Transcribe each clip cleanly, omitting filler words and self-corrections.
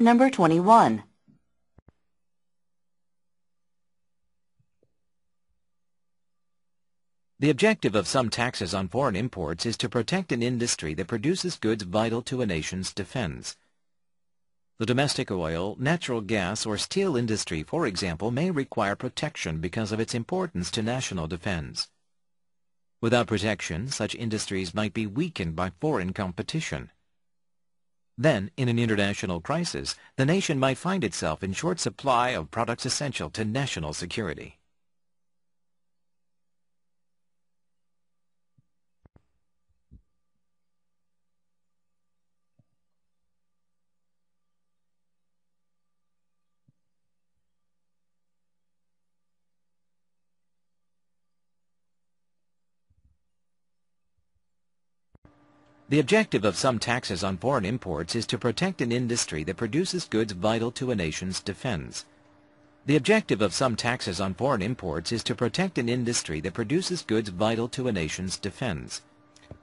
Number 21. The objective of some taxes on foreign imports is to protect an industry that produces goods vital to a nation's defense. The domestic oil, natural gas, or steel industry, for example, may require protection because of its importance to national defense. Without protection, such industries might be weakened by foreign competition. Then, in an international crisis, the nation might find itself in short supply of products essential to national security. The objective of some taxes on foreign imports is to protect an industry that produces goods vital to a nation's defense. The objective of some taxes on foreign imports is to protect an industry that produces goods vital to a nation's defense.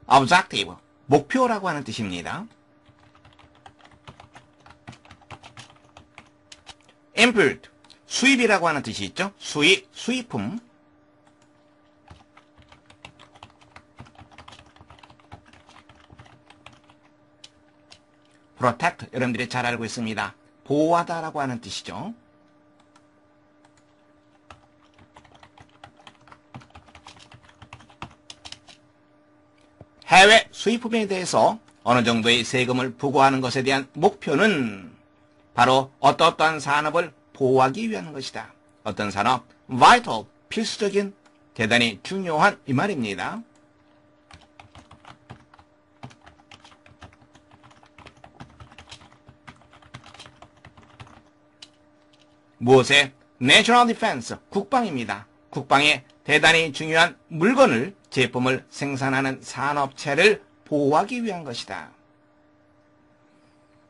Objective, 목표라고 하는 뜻입니다. Import, 수입이라고 하는 뜻이 있죠. 수입, 수입품. Protect, 여러분들이 잘 알고 있습니다. 보호하다라고 하는 뜻이죠. 해외 수입품에 대해서 어느 정도의 세금을 부과하는 것에 대한 목표는 바로 어떠한 산업을 보호하기 위한 것이다. 어떤 산업? vital, 필수적인, 대단히 중요한 이 말입니다. 무엇에? National Defense, 국방입니다. 국방에 대단히 중요한 물건을, 제품을 생산하는 산업체를 보호하기 위한 것이다.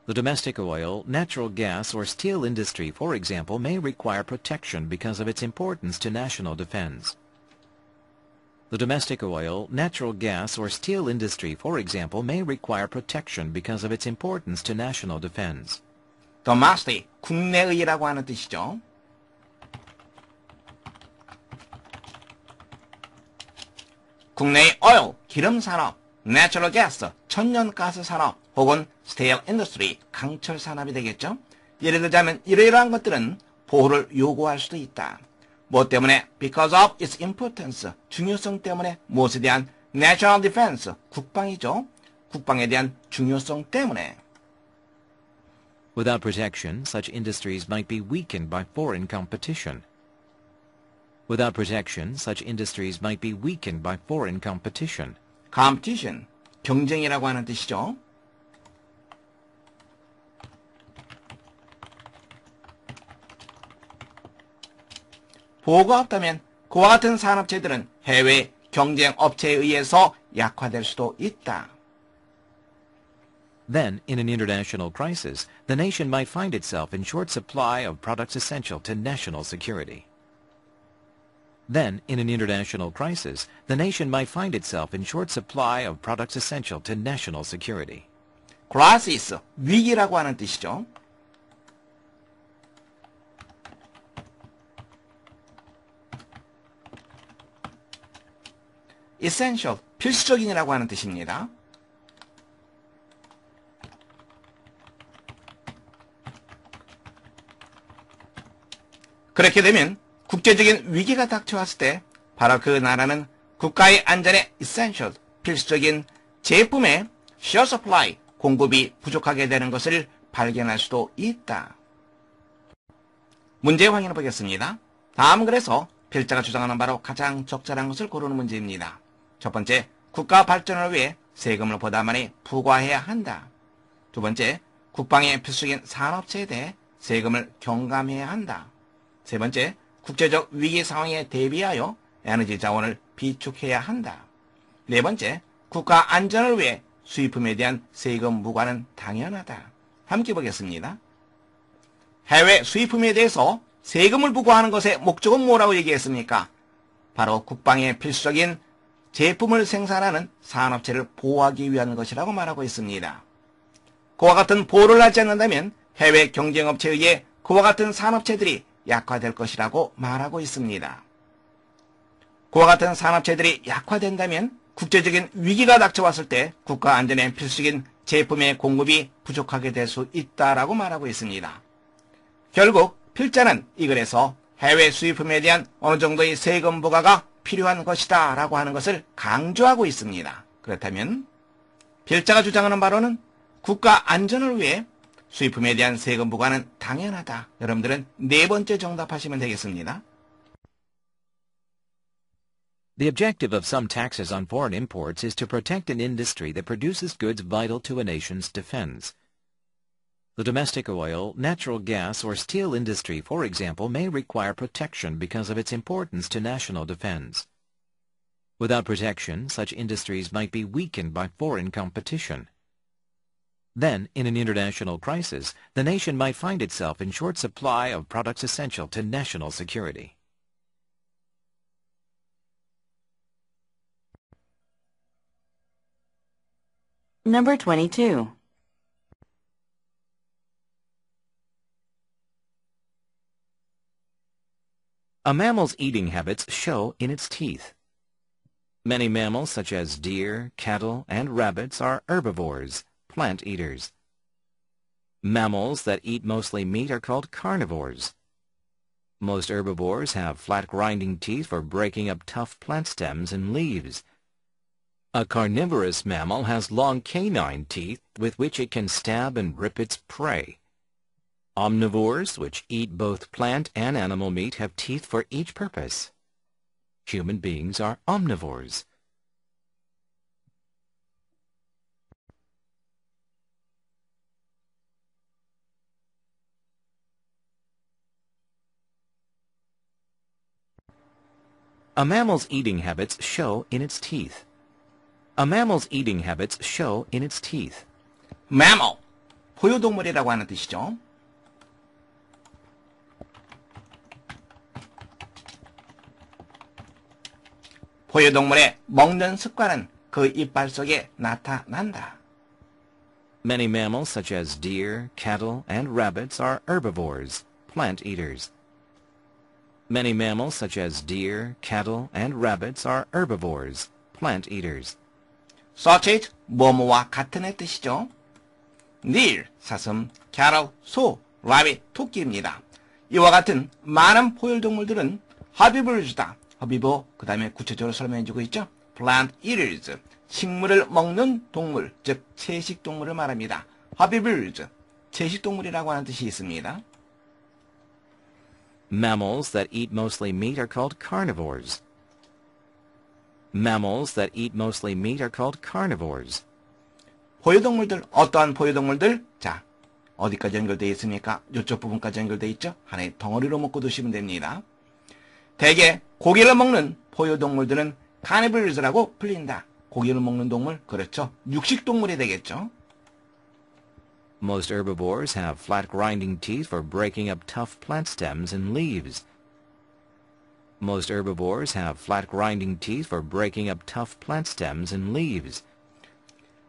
The domestic oil, natural gas, or steel industry, for example, may require protection because of its importance to national defense. The domestic oil, natural gas, or steel industry, for example, may require protection because of its importance to national defense. domestic, 국내의라고 하는 뜻이죠. 국내의 oil, 기름 산업, natural gas, 천연가스 산업, 혹은 steel industry, 강철 산업이 되겠죠. 예를 들자면 이러이러한 것들은 보호를 요구할 수도 있다. 무엇 때문에? Because of its importance, 중요성 때문에. 무엇에 대한? National defense, 국방이죠. 국방에 대한 중요성 때문에. Without protection, such industries might be weakened by foreign competition. Without protection, such industries might be weakened by foreign competition. competition, 경쟁이라고 하는 뜻이죠. 보호가 없다면 그와 같은 산업체들은 해외 경쟁 업체에 의해서 약화될 수도 있다. Then, in an international crisis, the nation might find itself in short supply of products essential to national security. Then, in an international crisis, the nation might find itself in short supply of products essential to national security. crisis, 위기라고 하는 뜻이죠. essential, 필수적인이라고 하는 뜻입니다. 그렇게 되면 국제적인 위기가 닥쳐왔을 때 바로 그 나라는 국가의 안전에 essential, 필수적인 제품의 short supply, 공급이 부족하게 되는 것을 발견할 수도 있다. 문제 확인해 보겠습니다. 다음은 그래서 필자가 주장하는 바로 가장 적절한 것을 고르는 문제입니다. 첫 번째, 국가 발전을 위해 세금을 보다 많이 부과해야 한다. 두 번째, 국방의 필수적인 산업체에 대해 세금을 경감해야 한다. 세 번째, 국제적 위기 상황에 대비하여 에너지 자원을 비축해야 한다. 네 번째, 국가 안전을 위해 수입품에 대한 세금 부과는 당연하다. 함께 보겠습니다. 해외 수입품에 대해서 세금을 부과하는 것의 목적은 뭐라고 얘기했습니까? 바로 국방의 필수적인 제품을 생산하는 산업체를 보호하기 위한 것이라고 말하고 있습니다. 그와 같은 보호를 하지 않는다면 해외 경쟁업체에 의해 그와 같은 산업체들이 약화될 것이라고 말하고 있습니다. 그와 같은 산업체들이 약화된다면 국제적인 위기가 닥쳐왔을 때 국가 안전에 필수적인 제품의 공급이 부족하게 될 수 있다라고 말하고 있습니다. 결국 필자는 이 글에서 해외 수입품에 대한 어느 정도의 세금 부과가 필요한 것이다 라고 하는 것을 강조하고 있습니다. 그렇다면 필자가 주장하는 바로는 국가 안전을 위해 수입품에 대한 세금 부과는 당연하다. 여러분들은 네 번째 정답하시면 되겠습니다. The objective of some taxes on foreign imports is to protect an industry that produces goods vital to a nation's defense. The domestic oil, natural gas, or steel industry, for example, may require protection because of its importance to national defense. Without protection, such industries might be weakened by foreign competition. Then, in an international crisis, the nation might find itself in short supply of products essential to national security. Number 22. A mammal's eating habits show in its teeth. Many mammals, such as deer, cattle, and rabbits, are herbivores, plant eaters. Mammals that eat mostly meat are called carnivores. Most herbivores have flat grinding teeth for breaking up tough plant stems and leaves. A carnivorous mammal has long canine teeth with which it can stab and rip its prey. Omnivores, which eat both plant and animal meat, have teeth for each purpose. Human beings are omnivores. A mammal's eating habits show in its teeth. A mammal's eating habits show in its teeth. mammal, 포유동물이라고 하는 뜻이죠. 포유동물의 먹는 습관은 그 이빨 속에 나타난다. Many mammals, such as deer, cattle, and rabbits, are herbivores, plant eaters. Many mammals, such as deer, cattle, and rabbits, are herbivores, plant eaters. such as, 뭐뭐와 같은의 뜻이죠. deer, 사슴, cattle, 소, rabbit, 토끼입니다. 이와 같은 많은 포유동물들은 herbivores다. herbivo, 그 다음에 구체적으로 설명해주고 있죠. plant eaters, 식물을 먹는 동물, 즉 채식동물을 말합니다. herbivores, 채식동물이라고 하는 뜻이 있습니다. Mammals that eat mostly meat are called carnivores. Mammals that eat mostly meat are called carnivores. 포유동물들, 어떠한 포유동물들? 자, 어디까지 연결되어 있습니까? 이쪽 부분까지 연결되어 있죠? 하나의 덩어리로 묶어 두시면 됩니다. 대개 고기를 먹는 포유동물들은 carnivores라고 불린다. 고기를 먹는 동물, 그렇죠. 육식동물이 되겠죠. Most herbivores have flat grinding teeth for breaking up tough plant stems and leaves. Most herbivores have flat grinding teeth for breaking up tough plant stems and leaves.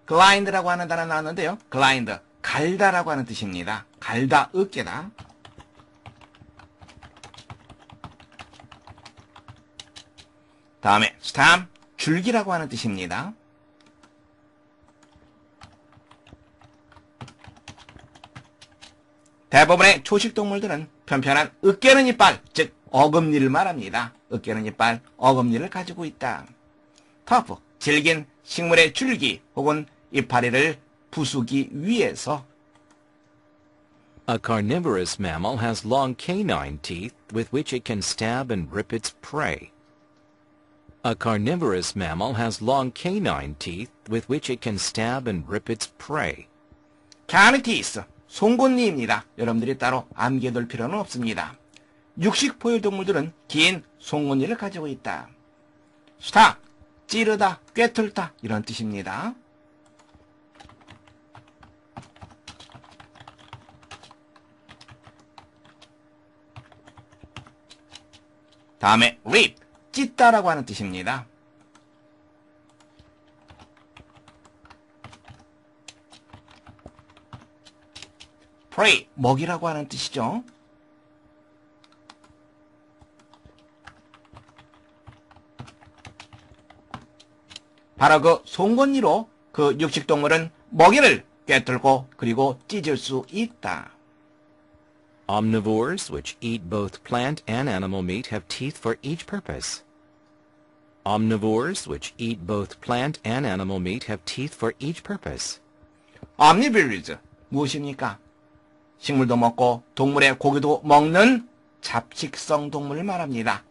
grind라고 하는 단어 나왔는데요. grind, 갈다라고 하는 뜻입니다. 갈다, 으깨다. 다음에 stem, 줄기라고 하는 뜻입니다. 대부분의 초식동물들은 편편한 으깨는 이빨, 즉 어금니를 말합니다. 으깨는 이빨, 어금니를 가지고 있다. 터프, 질긴 식물의 줄기 혹은 이파리를 부수기 위해서. A carnivorous mammal has long canine teeth with which it can stab and rip its prey. A carnivorous mammal has long canine teeth with which it can stab and rip its prey. caни티스, 송곳니입니다. 여러분들이 따로 암기해둘 필요는 없습니다. 육식 포유동물들은 긴 송곳니를 가지고 있다. 스타, 찌르다, 꿰뚫다 이런 뜻입니다. 다음에 rip, 찢다라고 하는 뜻입니다. prey, 먹이라고 하는 뜻이죠. 바로 그 송곳니로 그 육식동물은 먹이를 꿰뚫고 그리고 찢을 수 있다. Omnivores, which eat both plant and animal meat, have teeth for each purpose. Omnivores, which eat both plant and animal meat, have teeth for each purpose. Omnivores, 무엇입니까? 식물도 먹고 동물의 고기도 먹는 잡식성 동물을 말합니다.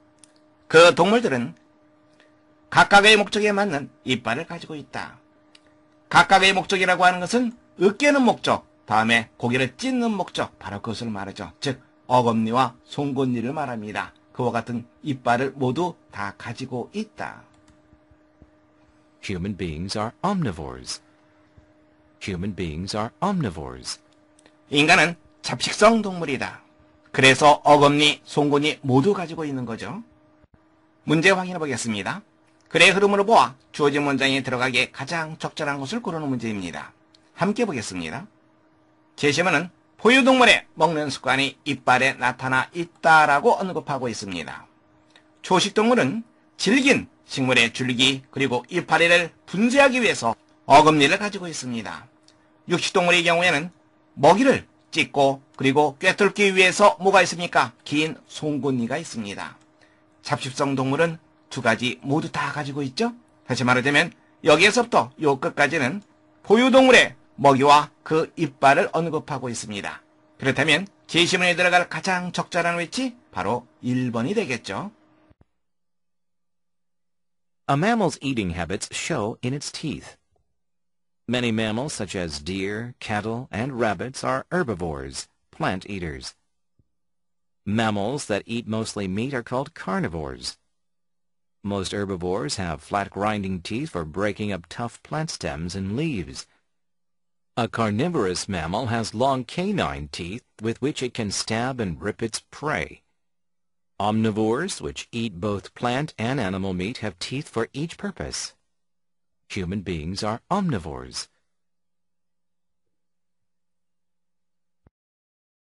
그 동물들은 각각의 목적에 맞는 이빨을 가지고 있다. 각각의 목적이라고 하는 것은 으깨는 목적, 다음에 고기를 찢는 목적, 바로 그것을 말하죠. 즉 어금니와 송곳니를 말합니다. 그와 같은 이빨을 모두 다 가지고 있다. Human beings are omnivores. Human beings are omnivores. 인간은 잡식성 동물이다. 그래서 어금니, 송곳니 모두 가지고 있는 거죠. 문제 확인해 보겠습니다. 글의 흐름으로 보아 주어진 문장에 들어가기에 가장 적절한 것을 고르는 문제입니다. 함께 보겠습니다. 제시문은 포유동물의 먹는 습관이 이빨에 나타나 있다라고 언급하고 있습니다. 초식동물은 질긴 식물의 줄기 그리고 이파리를 분쇄하기 위해서 어금니를 가지고 있습니다. 육식동물의 경우에는 먹이를 찢고 그리고 꿰뚫기 위해서 뭐가 있습니까? 긴 송곳니가 있습니다. 잡식성 동물은 두 가지 모두 다 가지고 있죠? 다시 말하자면 여기에서부터 요 끝까지는 포유동물의 먹이와 그 이빨을 언급하고 있습니다. 그렇다면 제시문에 들어갈 가장 적절한 위치 바로 1번이 되겠죠. A mammal's eating habits show in its teeth. Many mammals such as deer, cattle, and rabbits are herbivores, plant eaters. Mammals that eat mostly meat are called carnivores. Most herbivores have flat grinding teeth for breaking up tough plant stems and leaves. A carnivorous mammal has long canine teeth with which it can stab and rip its prey. Omnivores, which eat both plant and animal meat, have teeth for each purpose. Human beings are omnivores.